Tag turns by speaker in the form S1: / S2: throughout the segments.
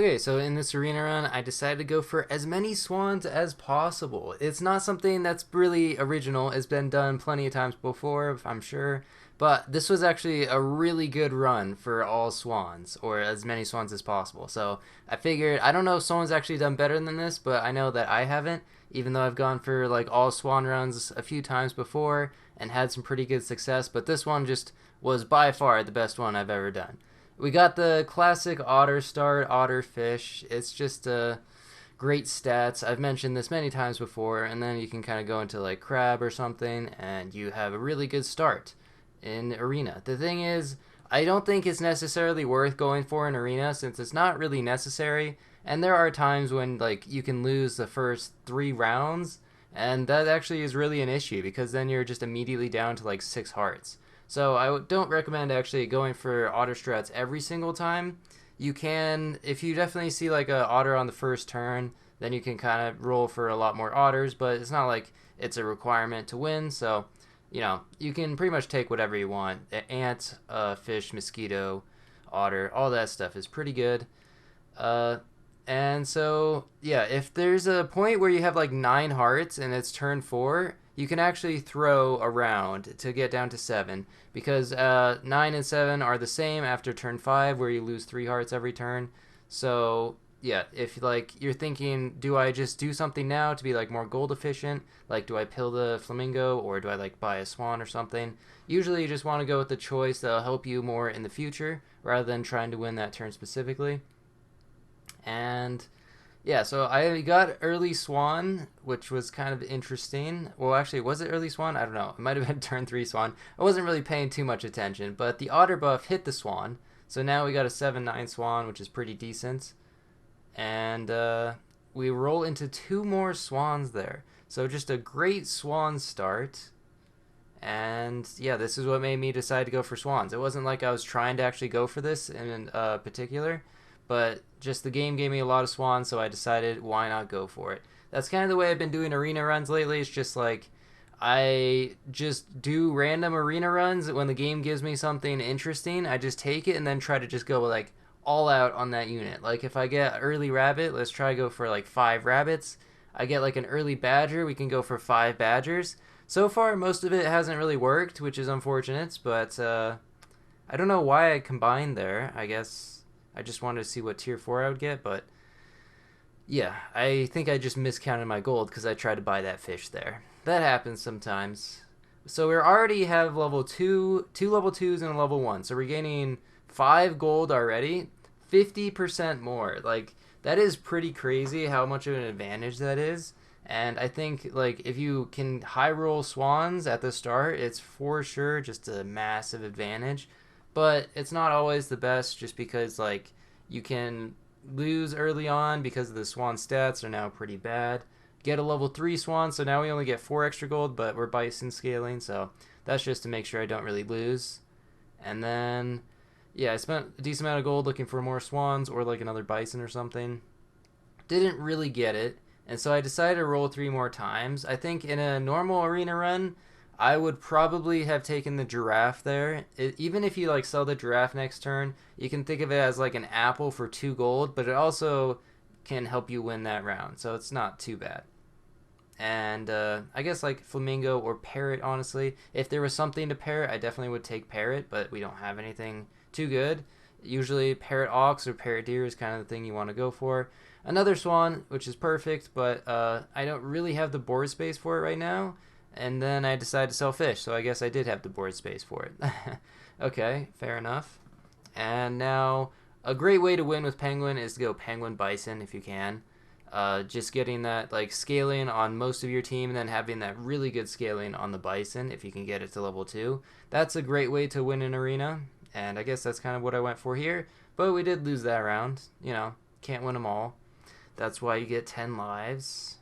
S1: Okay, so in this arena run, I decided to go for as many swans as possible. It's not something that's really original. It's been done plenty of times before, I'm sure. But this was actually a really good run for all swans, or as many swans as possible. So I figured, I don't know if someone's actually done better than this, but I know that I haven't, even though I've gone for like all swan runs a few times before and had some pretty good success. But this one just was by far the best one I've ever done. We got the classic otter start, otter fish. It's just great stats. I've mentioned this many times before, and then you can kind of go into like crab or something, and you have a really good start in arena. The thing is, I don't think it's necessarily worth going for an arena since it's not really necessary, and there are times when like you can lose the first 3 rounds, and that actually is really an issue because then you're just immediately down to like 6 hearts. So I don't recommend actually going for otter strats every single time. You can, if you definitely see like a otter on the first turn, then you can kind of roll for a lot more otters, but it's not like it's a requirement to win. So, you can pretty much take whatever you want. Ant, fish, mosquito, otter, all that stuff is pretty good. Uh, and so, yeah, if there's a point where you have like 9 hearts and it's turn 4, you can actually throw around to get down to 7 because 9 and 7 are the same after turn 5 where you lose 3 hearts every turn. So, yeah, if like you're thinking, do I just do something now to be like more gold efficient? Like, do I pill the flamingo or do I like buy a swan or something? Usually, you just want to go with the choice that'll help you more in the future rather than trying to win that turn specifically. And yeah, so I got early Swan, which was kind of interesting. Well, actually, was it early Swan? I don't know. It might have been turn 3 Swan. I wasn't really paying too much attention, but the Otter buff hit the Swan. So now we got a 7-9 Swan, which is pretty decent. And we roll into 2 more Swans there. So just a great Swan start. And yeah, this is what made me decide to go for swans. It wasn't like I was trying to actually go for this in particular, but just the game gave me a lot of swans, so I decided why not go for it. That's kind of the way I've been doing arena runs lately. It's just like I just do random arena runs when the game gives me something interesting. I just take it and then try to just go like all out on that unit. Like if I get early rabbit, let's try to go for like 5 rabbits. I get like an early badger, we can go for 5 badgers. So far, most of it hasn't really worked, which is unfortunate, but I don't know why I combined there. I guess I just wanted to see what tier 4 I would get, but yeah, I think I just miscounted my gold because I tried to buy that fish there. That happens sometimes. So we already have level 2, 2 level 2s and a level 1, so we're gaining 5 gold already, 50% more. Like, that is pretty crazy how much of an advantage that is. And I think like if you can high roll swans at the start, it's for sure just a massive advantage. But it's not always the best just because like you can lose early on because the swan stats are now pretty bad. Get a level 3 swan, so now we only get 4 extra gold, but we're bison scaling, so that's just to make sure I don't really lose. And then yeah, I spent a decent amount of gold looking for more swans or like another bison or something. Didn't really get it, and so I decided to roll 3 more times. I think in a normal arena run, I would probably have taken the giraffe there. Even if you like sell the giraffe next turn, you can think of it as like an apple for 2 gold, but it also can help you win that round, so it's not too bad. And I guess like flamingo or parrot, honestly. If there was something to parrot, I definitely would take parrot, but we don't have anything too good. Usually parrot ox or parrot deer is kind of the thing you want to go for. Another swan, which is perfect, but I don't really have the board space for it right now. And then I decided to sell fish, so I guess I did have the board space for it. Okay, fair enough. And now, a great way to win with penguin is to go penguin bison if you can. Just getting that like scaling on most of your team and then having that really good scaling on the bison if you can get it to level 2. That's a great way to win an arena, and I guess that's kind of what I went for here. But we did lose that round. Can't win them all. That's why you get 10 lives.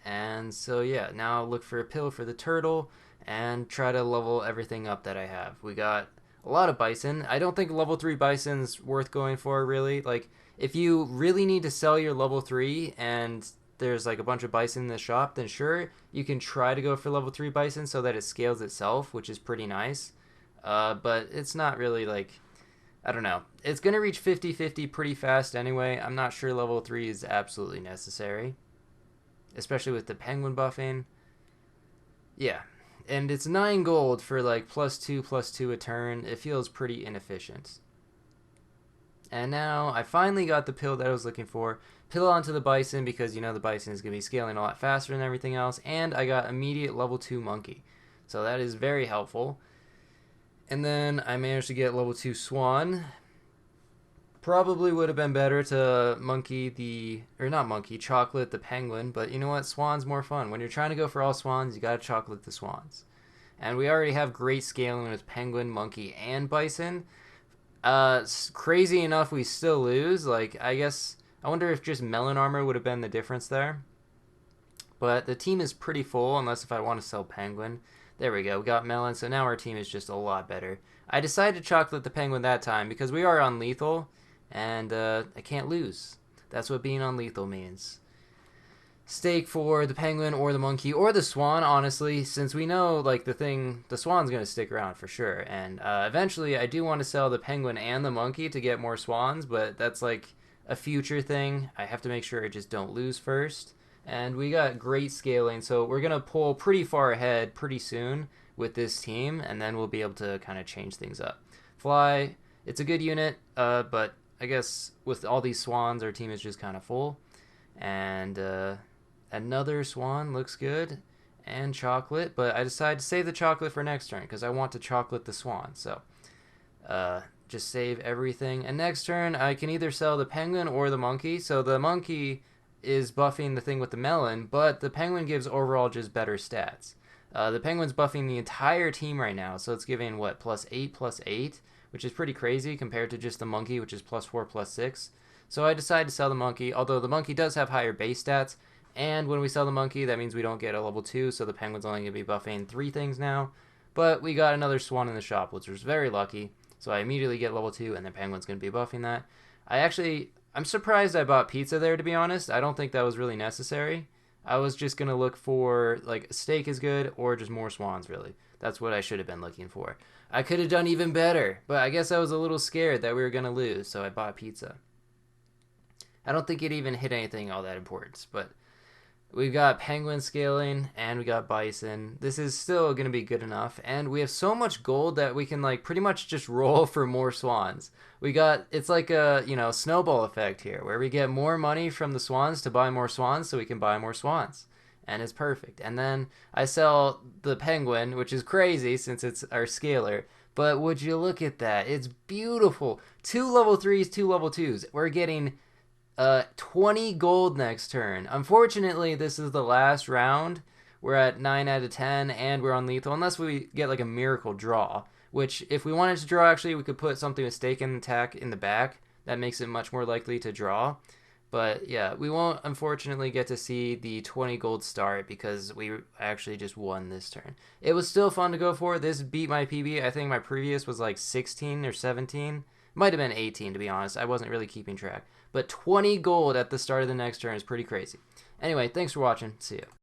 S1: And so yeah, now I'll look for a pill for the turtle and try to level everything up that I have. We got a lot of bison. I don't think level 3 bison's worth going for really. Like if you really need to sell your level 3 and there's like a bunch of bison in the shop, then sure, you can try to go for level 3 bison so that it scales itself, which is pretty nice. But it's not really like I don't know. It's going to reach 50-50 pretty fast anyway. I'm not sure level 3 is absolutely necessary, especially with the penguin buffing. Yeah. And it's 9 gold for like +2/+2 a turn. It feels pretty inefficient. And now I finally got the pill that I was looking for. Pill onto the bison because the bison is going to be scaling a lot faster than everything else. And I got immediate level 2 monkey. So that is very helpful. And then I managed to get level 2 swan. Probably would have been better to chocolate the penguin. But you know what? Swan's more fun. When you're trying to go for all swans, you got to chocolate the swans. And we already have great scaling with penguin, monkey, and bison. Crazy enough, we still lose. Like, I wonder if just melon armor would have been the difference there. But the team is pretty full, unless if I want to sell penguin. There we go, we got melon, so now our team is just a lot better. I decided to chocolate the penguin that time because we are on lethal, and I can't lose. That's what being on lethal means. Stake for the penguin or the monkey or the swan, honestly, since we know like the swan's gonna stick around for sure. And eventually I do want to sell the penguin and the monkey to get more swans, but that's like a future thing. I have to make sure I just don't lose first. And we got great scaling, so we're gonna pull pretty far ahead pretty soon with this team, and then we'll be able to kind of change things up. Fly, it's a good unit, but I guess with all these swans our team is just kind of full. And another swan looks good, and chocolate, but I decided to save the chocolate for next turn because I want to chocolate the swan. So just save everything, and next turn I can either sell the penguin or the monkey. So the monkey is buffing the thing with the melon, but the penguin gives overall just better stats. The penguin's buffing the entire team right now, so it's giving what, +8/+8, which is pretty crazy compared to just the monkey, which is +4/+6. So I decided to sell the monkey, although the monkey does have higher base stats. And when we sell the monkey, that means we don't get a level 2, so the penguin's only going to be buffing 3 things now. But we got another swan in the shop, which was very lucky. So I immediately get level 2, and the penguin's going to be buffing that. I'm surprised I bought pizza there, to be honest. I don't think that was really necessary. I was just going to look for, like, a steak is good, or just more swans, really. That's what I should have been looking for. I could have done even better, but I guess I was a little scared that we were going to lose, so I bought pizza. I don't think it even hit anything all that important, but we've got penguin scaling and we got bison. This is still going to be good enough. And we have so much gold that we can like pretty much just roll for more swans. It's like a, snowball effect here where we get more money from the swans to buy more swans so we can buy more swans. And it's perfect. And then I sell the penguin, which is crazy since it's our scaler. But would you look at that? It's beautiful. 2 level 3s, 2 level 2s. We're getting 20 gold next turn. Unfortunately, this is the last round. We're at 9 out of 10, and we're on lethal, unless we get like a miracle draw, which if we wanted to draw, actually, we could put something with stake and attack in the back. That makes it much more likely to draw. But yeah, we won't unfortunately get to see the 20 gold start because we actually just won this turn. It was still fun to go for. This beat my PB. I think my previous was like 16 or 17. Might have been 18, to be honest. I wasn't really keeping track. But 20 gold at the start of the next turn is pretty crazy. Anyway, thanks for watching. See ya.